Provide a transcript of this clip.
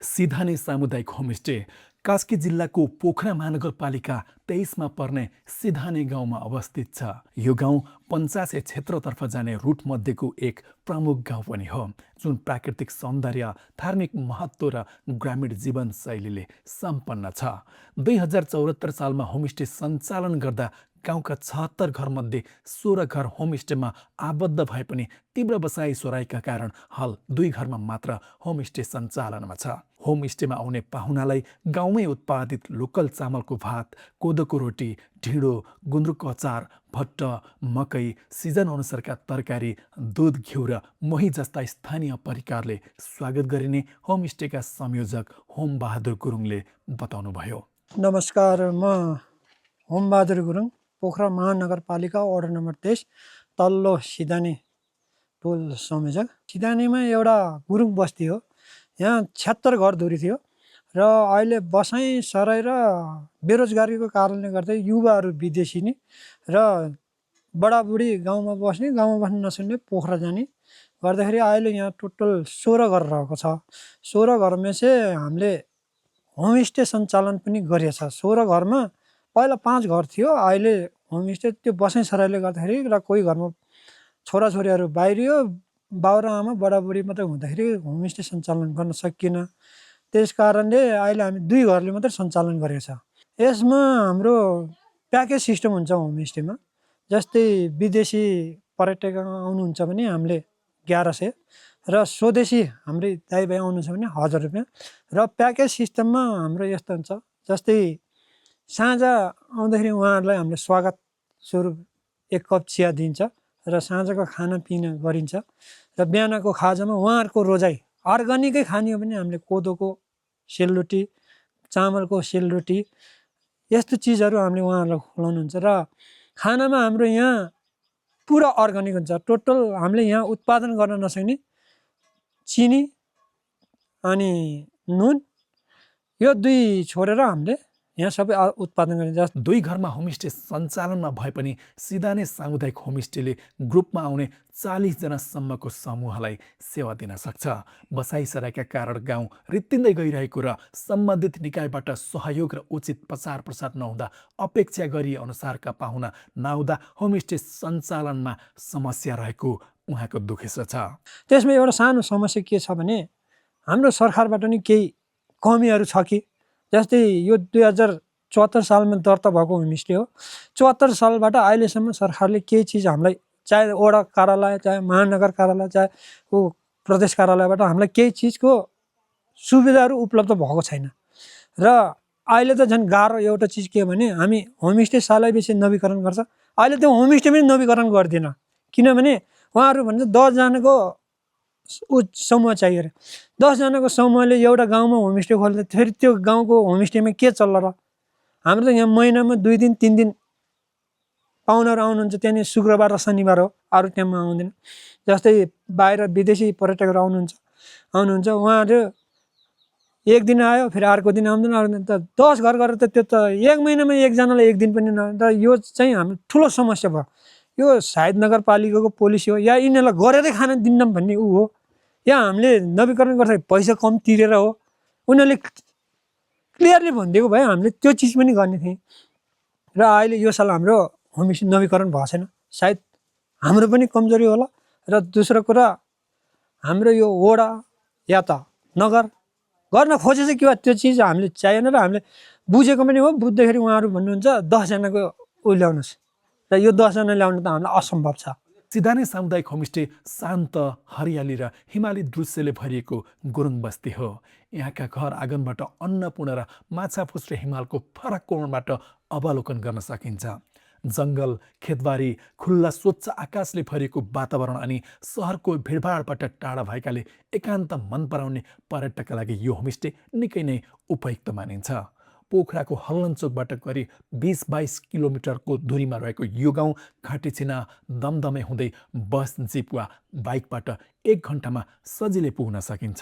सिधाने सामुदायिक होमस्टे कास्की जिल्लाको पोखरा महानगरपालिका 23मा पर्ने सिधाने गाउँमा अवस्थित छ। यो गाउँ पञ्चासे क्षेत्रतर्फ जाने रुटमध्येको एक प्रमुख गाउँ पनि हो, जुन प्राकृतिक सौन्दर्य, धार्मिक महत्त्व र ग्रामीण जीवनशैलीले सम्पन्न छ। 2074 सालमा होमस्टे सञ्चालन गर्दा गाउँका 76 घरमध्ये 16 घर होमस्टेमा आबद्ध भए पनि तीव्र बसाई सोराइका कारण हाल 2 घरमा मात्र होमस्टे सञ्चालनमा छ। होमस्टेमा आउने पाहुनालाई गाउँमै उत्पादित लोकल चामलको भात, कोदोको रोटी, ढिँडो, गुन्द्रुकको अचार, भट्ट, मकै, सिजन अनुसारका तरकारी, दुध, घिउ र मही जस्ता स्थानीय परिकारले स्वागत गरिने होमस्टेका संयोजक होमबहादुर गुरुङले बताउनुभयो। नमस्कार, म होमबहादुर गुरुङ, पोखरा महानगरपालिका वडा नम्बर 23 तल्लो सिधाने टोल संयोजक। सिधानेमा एउटा गुरुङ बस्ती हो। यहाँ 76 घर धुरी थियो र अहिले बसाइ सराइ र बेरोजगारीको कारणले गर्दा युवाहरू विदेशी नि र बडाबुढी गाउँमा बस्ने, गाउँमा बस्न नसक्ने पोखरा जाने गर्दाखेरि अहिले यहाँ टोटल 16 घर रहेको छ। 16 घरमा चाहिँ हामीले होमस्टे सञ्चालन पनि गरिएछ। 16 घरमा पहिला 5 घर थियो, अहिले होमस्टे त्यो बसाइ सराइले गर्दाखेरि र कोही घरमा छोराछोरीहरू बाहिरियो, बाउ र आमा बडाबुढी मात्रै हुँदाखेरि होमस्टे सञ्चालन गर्न सकिएन। त्यस कारणले अहिले हामी 2 घरले मात्रै सञ्चालन गरेको छ। यसमा हाम्रो प्याकेज सिस्टम हुन्छ होमस्टेमा। जस्तै विदेशी पर्यटक आउनुहुन्छ भने हामीले 1100 र स्वदेशी हाम्रै दाइभाइ आउनुहुन्छ भने 1000 रुपियाँ र प्याकेज सिस्टममा हाम्रो यस्तो हुन्छ। जस्तै साँझ आउँदाखेरि उहाँहरूलाई हामीले स्वागत स्वरूप 1 कप चिया दिन्छ र साँझको खानापिना गरिन्छ र बिहानको खाजामा उहाँहरूको रोजाइ अर्ग्यानिकै खाने हो भने हामीले कोदोको सेलरोटी, चामलको सेलरोटी यस्तो चिजहरू हामीले उहाँहरूलाई खुवाउनुहुन्छ र खानामा हाम्रो यहाँ पुरा अर्ग्यानिक हुन्छ। टोटल हामीले यहाँ उत्पादन गर्न नसक्ने चिनी अनि नुन यो 2 छोडेर हामीले यहाँ सबै उत्पादन गरिन्छ। 2 घरमा होमस्टे सञ्चालनमा भए पनि सिधाने सामुदायिक होमस्टेले ग्रुपमा आउने 40 जनासम्मको समूहलाई सेवा दिन सक्छ। बसाइ सराइका कारण गाउँ रित्तिँदै गइरहेको र सम्बन्धित निकायबाट सहयोग र उचित प्रचार प्रसार नहुँदा, अपेक्षा गरी अनुसारका पाहुना नआउँदा होमस्टे सञ्चालनमा समस्या रहेको उहाँको दुखेसो छ। त्यसमा एउटा सानो समस्या के छ भने हाम्रो सरकारबाट नि केही कमीहरू छ कि, जस्तै यो 2074 सालमा दर्ता भएको होमस्टे हो। 74 सालबाट अहिलेसम्म सरकारले केही चिज हामीलाई, चाहे वडा कार्यालय, चाहे महानगर कार्यालय, चाहे प्रदेश कार्यालयबाट हामीलाई केही चिजको सुविधाहरू उपलब्ध भएको छैन। र अहिले त झन् गाह्रो एउटा चिज के भने हामी होमस्टे सालैपछि नवीकरण गर्छ। अहिले त्यो होमस्टे पनि नवीकरण गर्दैन, किनभने उहाँहरू भन्छ 10 जनाको समूह चाहियो अरे। 10 जनाको समूहले एउटा गाउँमा होमस्टे खोल्दा फेरि त्यो गाउँको होमस्टेमा के चल्ला र? हाम्रो त यहाँ महिनामा 2 दिन 3 दिन पाहुनाहरू आउनुहुन्छ, त्यहाँनिर शुक्रबार र शनिबार हो, अरू टाइममा आउँदैन। जस्तै बाहिर विदेशी पर्यटकहरू आउनुहुन्छ, उहाँहरू एक दिन आयो फेरि अर्को दिन आउँदैन, अर्को दिन त 10 घर गरेर त त्यो त एक महिनामा एकजनालाई एक दिन पनि नआउँदा यो चाहिँ हाम्रो ठुलो समस्या भयो। यो सायद नगरपालिकाको पोलिसी हो या यिनीहरूलाई गरेरै खान दिन्नौँ भन्ने हो, या हामीले नवीकरण गर्दा पैसा कम तिरेर हो। उनीहरूले क्लियरली भनिदिएको भए हामीले त्यो चिज पनि गर्ने थियौँ। र अहिले यो साल हाम्रो होमस्टे नवीकरण भएको छैन, सायद हाम्रो पनि कमजोरी होला। र दोस्रो कुरा, हाम्रो यो वडा या त नगर गर्न खोजेछ कि त्यो चिज हामीले चाहिएन र हामीले बुझेको पनि हो। बुझ्दाखेरि उहाँहरू भन्नुहुन्छ 10 जनाको ल्याउनुहोस्, र यो 10 जना ल्याउन त हामीलाई असम्भव छ। सिधाने सामुदायिक होमस्टे शान्त, हरियाली र हिमाली दृश्यले भरिएको गुरुङ बस्ती हो। यहाँका घर आँगनबाट अन्नपूर्ण र माछा फुस्रे हिमालको फरक कोणबाट अवलोकन गर्न सकिन्छ। जङ्गल, खेतबारी, खुल्ला स्वच्छ आकाशले भरिएको वातावरण अनि सहरको भिडभाडबाट टाढा भएकाले एकान्त मन पराउने पर्यटकका लागि यो होमस्टे निकै नै उपयुक्त मानिन्छ। पोखराको हल्लनचोकबाट करिब 20-22 किलोमिटरको दूरीमा रहेको यो गाउँ घाँटीछिना दमदमे हुँदै बस, जिप वा बाइकबाट 1 घन्टामा सजिलै पुग्न सकिन्छ।